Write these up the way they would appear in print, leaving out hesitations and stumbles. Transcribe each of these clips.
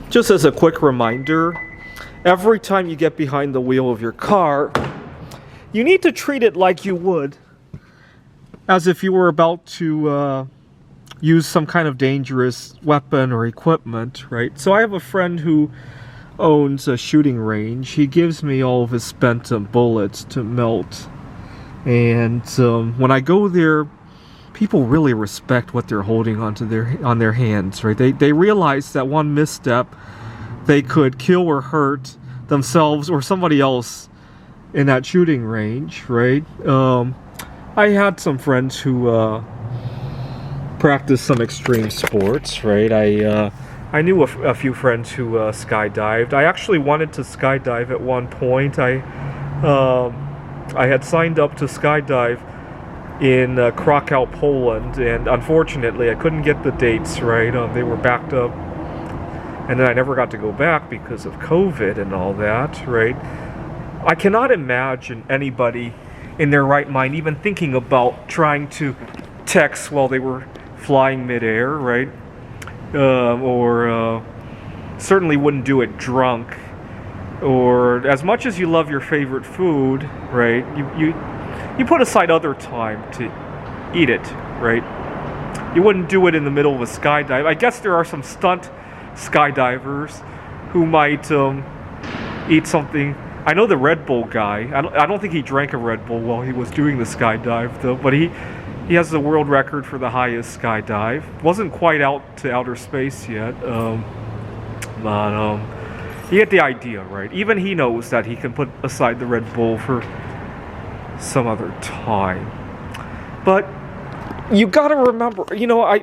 Just as a quick reminder, every time you get behind the wheel of your car, you need to treat it like you would as if you were about to use some kind of dangerous weapon or equipment, right? So I have a friend who owns a shooting range. He gives me all of his spent bullets to melt. And when I go there, people really respect what they're holding on their hands, right? They realize that one misstep, they could kill or hurt themselves or somebody else in that shooting range, right? I had some friends who practiced some extreme sports, right? I knew a few friends who skydived. I actually wanted to skydive at one point. I had signed up to skydive in Krakow, Poland, and unfortunately I couldn't get the dates right. They were backed up, and then I never got to go back because of COVID and all that, right? I cannot imagine anybody in their right mind even thinking about trying to text while they were flying midair, right? Or certainly wouldn't do it drunk. Or as much as you love your favorite food, right? You put aside other time to eat it, right? You wouldn't do it in the middle of a skydive. I guess there are some stunt skydivers who might eat something. I know the Red Bull guy. I don't think he drank a Red Bull while he was doing the skydive, though. But he has the world record for the highest skydive. Wasn't quite out to outer space yet, but you get the idea, right? Even he knows that he can put aside the Red Bull for some other time. But you gotta remember,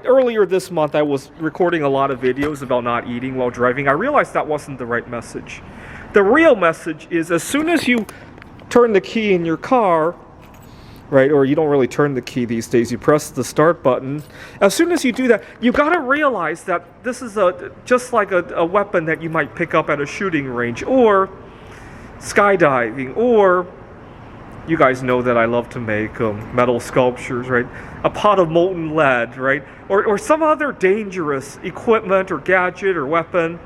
earlier this month I was recording a lot of videos about not eating while driving. I realized that wasn't the right message. The real message is as soon as you turn the key in your car, right, or you don't really turn the key these days, you press the start button. As soon as you do that, you gotta realize that this is just like a weapon that you might pick up at a shooting range, or skydiving, or you guys know that I love to make metal sculptures, right? A pot of molten lead, right? Or some other dangerous equipment or gadget or weapon.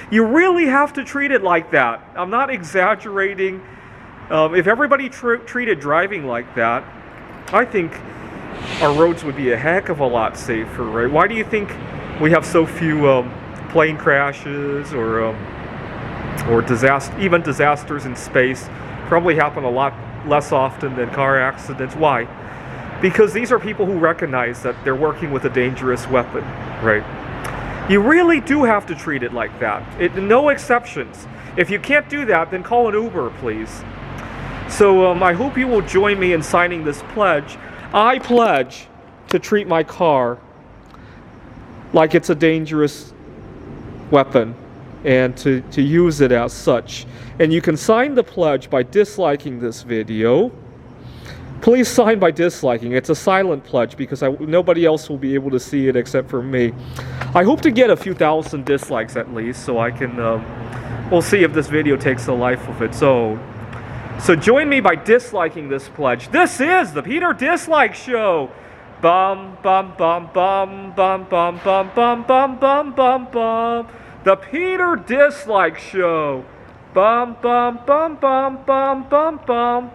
You really have to treat it like that. I'm not exaggerating. If everybody treated driving like that, I think our roads would be a heck of a lot safer, right? Why do you think we have so few plane crashes or even disasters in space? Probably happen a lot less often than car accidents. Why? Because these are people who recognize that they're working with a dangerous weapon, right? You really do have to treat it like that. No exceptions. If you can't do that, then call an Uber, please. So I hope you will join me in signing this pledge. I pledge to treat my car like it's a dangerous weapon and to use it as such. And you can sign the pledge by disliking this video. Please sign by disliking. It's a silent pledge because nobody else will be able to see it except for me. I hope to get a few thousand dislikes at least, so I can, we'll see if this video takes the life of its own. So join me by disliking this pledge. This is the Peter Dislike Show. Bum bum bum bum bum bum bum bum bum bum bum bum. The Peter Dislike Show. Bum bum bum bum bum bum bum.